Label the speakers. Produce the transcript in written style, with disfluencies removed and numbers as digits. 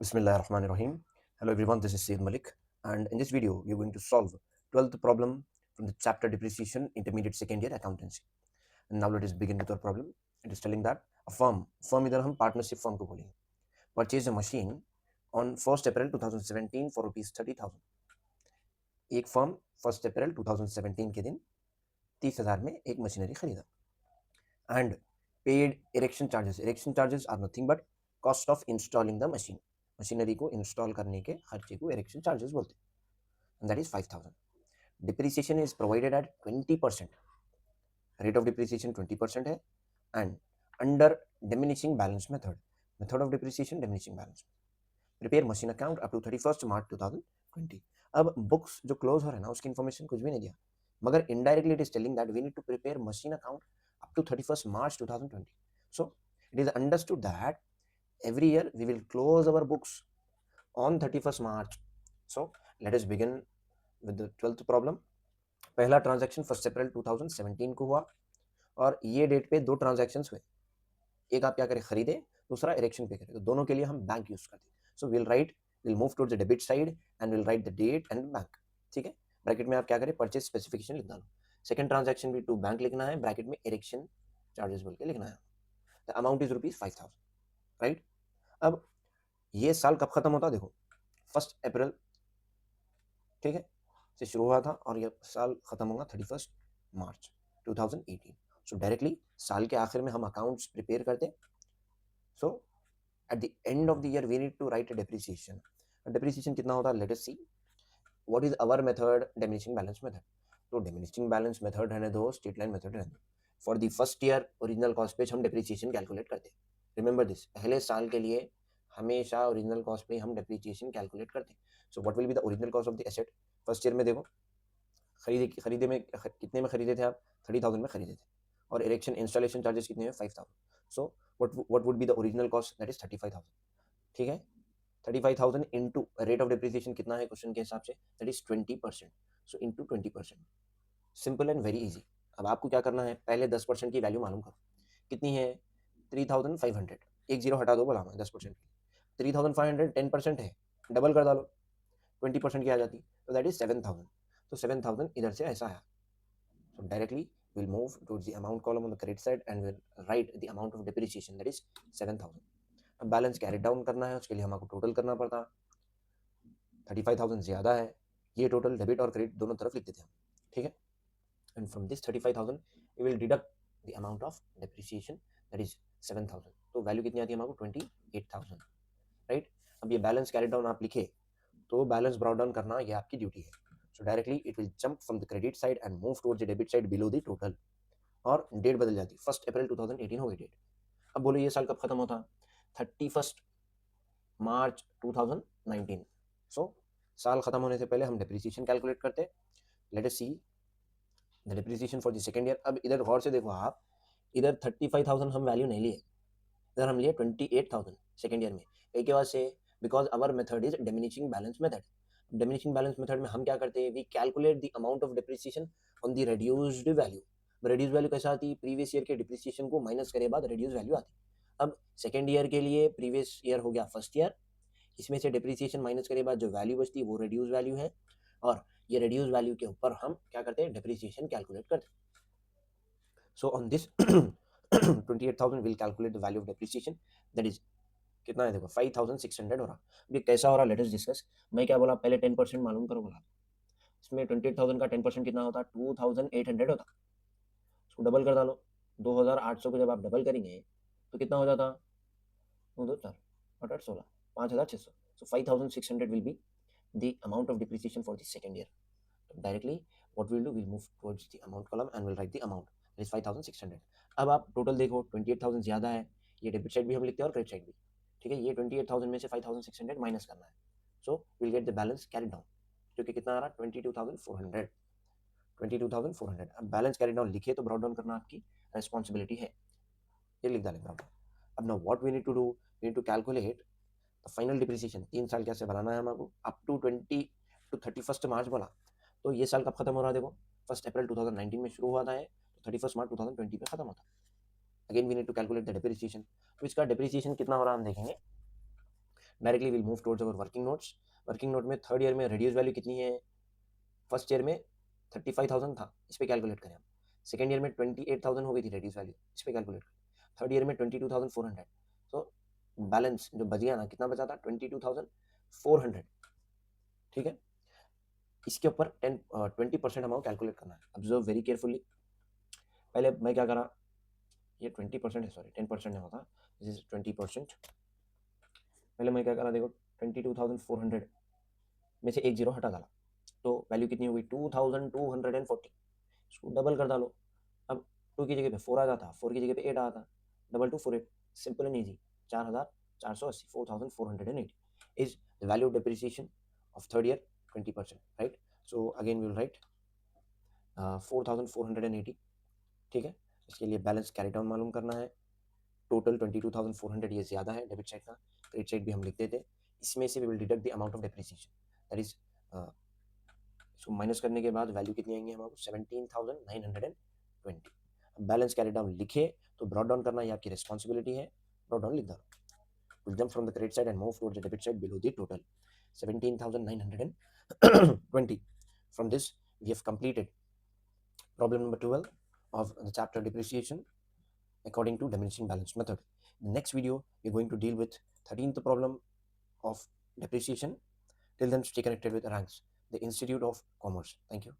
Speaker 1: Bismillahirrahmanirrahim. Hello everyone, this is Syed Malik, and in this video we are going to solve 12th problem from the chapter Depreciation Intermediate Second Year Accountancy. And now let us begin with our problem. It is telling that a firm इधर हम partnership firm को बोलेंगे, purchase a machine on 1st April 2017 for rupees 30,000. एक firm 1st April 2017 के दिन 30,000 में एक machinery खरीदा and paid erection charges. Erection charges are nothing but cost of installing the machine. Machinery को इंस्टॉल करने के खर्चे को इरेक्शन चार्जेस बोलते हैं, and that is 5,000. Depreciation is provided at 20%. Rate of depreciation 20% है and under diminishing balance method. Method of depreciation diminishing balance. Prepare machine account up to 31st March 2020. अब books जो close हो रहे हैं ना उसकी इन्फॉर्मेशन कुछ भी नहीं दिया, मगर indirectly it is telling that we need to prepare machine account up to 31st March 2020. So it is understood that every year we will close our books on 31st March. So let us begin with the 12th problem. पहला transaction 1 अप्रैल 2017 को हुआ और ये date पे दो transactions हुए, एक आप क्या करें खरीदे, दूसरा इरेक्शन पे करें, तो दोनों के लिए हम बैंक यूज करते हैं. So will move towards the debit side and will write the date and bank. ठीक है, ब्रैकेट में आप क्या करें परचेज स्पेसिफिकेशन लिख डालो. सेकंड ट्रांजैक्शन भी टू बैंक लिखना है, ब्रैकेट में इरेक्शन चार्जेस बोल के लिखना है. The amount is ₹5,000. राइट, अब ये साल कब खत्म होता, देखो 1 अप्रैल, ठीक है, से शुरू हुआ था और ये साल खत्म होगा 31 मार्च 2018. सो डायरेक्टली साल के आखिर में हम अकाउंट्स प्रिपेयर करते. So at the end of the year we need to write depreciation. Depreciation कितना होता है, let us see what is our method, diminishing balance method. तो डिमिनिशिंग बैलेंस मेथड रहने दो, स्ट्रेट लाइन मेथड रहने दो. For the first year original cost पे हम डेप्रिसिएशन कैलकुलेट करते हैं. रिमेंबर दिस, पहले साल के लिए हमेशा ओरिजिनल कॉस्ट पे हम डेप्रिसिएशन कैलकुलेट करते हैं. So what will be the original cost of the asset. First year में देखो खरीदे में कितने में खरीदे थे आप, 30,000 में खरीदे थे, और इरेक्शन इंस्टॉलेशन चार्जेस कितने हैं, 5,000. So what would be the original cost, that is 35,000. ठीक है, 35,000 इंटू रेट ऑफ डिप्रिसिएशन कितना है क्वेश्चन के हिसाब से, that is 20%. So into 20%, simple and very easy. अब आपको क्या करना है, पहले 10% की वैल्यू मालूम करो कितनी है, 3,500. एक जीरो हटा दो, बोला मैं 10% की 3,500 10% है, डबल कर डालो 20% की आ जाती, तो दैट इज 7,000. तो 7,000 इधर से ऐसा आया. So directly we'll move towards the amount column on the credit side and we'll write the amount of depreciation, that is 7,000. अब बैलेंस कैरी डाउन करना है, उसके लिए हमको टोटल करना पड़ता. 35,000 ज्यादा है, ये टोटल डेबिट और क्रेडिट दोनों तरफ लिख देते हैं. ठीक है, and from this 35,000 we will deduct the amount of depreciation, that is 7,000. तो वैल्यू कितनी आती है हमको, 28,000. राइट, अब ये बैलेंस कैरी डाउन आप लिखे तो बैलेंस ब्रॉट डाउन करना ये आपकी ड्यूटी है. सो directly it will jump from the credit side and move towards the debit side below the total, और डेट बदल जाती, 1 अप्रैल 2018 हो गई डेट. अब बोलो ये साल कब खत्म होता, 31 मार्च 2019. सो साल खत्म होने से पहले हम डेप्रिसिएशन कैलकुलेट करते. Late us see the depreciation for the second year. अब इधर गौर से देखो आप, इधर 35,000 हम वैल्यू नहीं लिए, इधर हम लिए 28,000 सेकंड ईयर में. एक बात से, because our method is diminishing balance method. Diminishing balance method में हम क्या करते हैं, we calculate the amount of depreciation on the reduced value. Reduce value कैसा आती है, प्रीवियस ईयर के डिप्रिसिएशन को माइनस करे बाद रिड्यूस वैल्यू आती. अब सेकेंड ईयर के लिए प्रीवियस ईयर हो गया फर्स्ट ईयर, इसमें से डिप्रिसिएशन माइनस करे बाद जो वैल्यू बचती है वो रिड्यूस वैल्यू है, और ये रिड्यूस वैल्यू के ऊपर हम क्या करते हैं, डिप्रिसिएशन कैलकुलेट करते हैं. So on this 28,000 will calculate the value of depreciation, that is कितना है, देखो 5,600 हो रहा. ये कैसा हो रहा, लेट अस डिस्कस. मैं क्या बोला, पहले 10% मालूम करो बोला. इसमें 28,000 का 10% कितना होता, 2,800 होता. उसको डबल कर डालो, 2,800 को जब आप डबल करेंगे तो कितना हो जाता, 2, 2, 4, 8, 8, 16, 5,600. सो 5,600 will be the amount of depreciation for the second year. So directly what we'll do, we'll move towards the amount column and we'll write the amount, that is 5,600. अब आप टोटल देखो 28,000 ज्यादा है, ये डेबिट साइड भी हम लिखते हैं और क्रेडिट साइड भी. ठीक है, ये 28,000 में से 5,600 माइनस करना है. So will get the balance carry down, जो कि कितना आ रहा, 22,400. 22,400. अब बैलेंस कैरी डाउन लिखे तो ब्रॉट डाउन करना आपकी रेस्पॉन्सिबिलिटी है, ये लिख डालें ब्रॉट डाउन. अब now what we need to do, we need to calculate final depreciation. 3 साल कैसे बनाना है हमको, अप टू 31 मार्च बोला. तो ये साल कब खत्म हो रहा है, देखो 1 अप्रैल 2019 में शुरू हुआ था, तो 31 मार्च 2020 पे खत्म होता. Again we need to calculate the depreciation. तो इसका डिप्रिसिएशन कितना हो रहा है हम देखेंगे. Directly will move towards our working notes. Working note में थर्ड ईयर में रिड्यूस वैल्यू कितनी है? फर्स्ट ईयर में 35,000 था, इस पे कैलकुलेट करें हम. सेकेंड ईयर में 28,000 हो गई थी रेड्यूस वैल्यू, इस पे कैलकुलेट करें. थर्ड ईयर में 22,400. सो बैलेंस जो बच गया ना, कितना बचा था? 22,400. ठीक है, इसके ऊपर 20% अमाउंट कैलकुलेट करना है. Observe very carefully. पहले मैं क्या करा, ये 20% है, सॉरी 10% नहीं होता, दिस इज 20%. पहले मैं क्या करा, देखो 22,400 में से एक जीरो हटा डाला, तो वैल्यू कितनी हुई? 2,240. इसको डबल कर डालो. अब 2 की जगह पे 4 आ जाता, 4 की जगह पे 8 आता, 2248. Simple and easy. 4,480, 4,480 is the value of depreciation of third year, 20%, right? So again we will write 4,480. ठीक है, इसके लिए बैलेंस कैरी डाउन मालूम करना है. टोटल 22,400 ये ज़्यादा है डेबिट साइड का, क्रेडिट साइड भी हम लिख देते. इसमें से we will deduct the amount of depreciation, that is इसको माइनस करने के बाद वैल्यू कितनी आएंगी हमारे? 17,920. बैलेंस कैरी डाउन लिखे तो ब्रॉट डाउन करना ये आपकी रिस्पॉन्सिबिलिटी है. ब्रॉट डाउन लिख दो. We'll jump from the credit side and move towards the debit side below the total 17,920. From this we have completed problem number 12 of the chapter depreciation according to diminishing balance method. In the next video we're going to deal with 13th problem of depreciation. Till then, stay connected with Ranks, the Institute of Commerce. Thank you.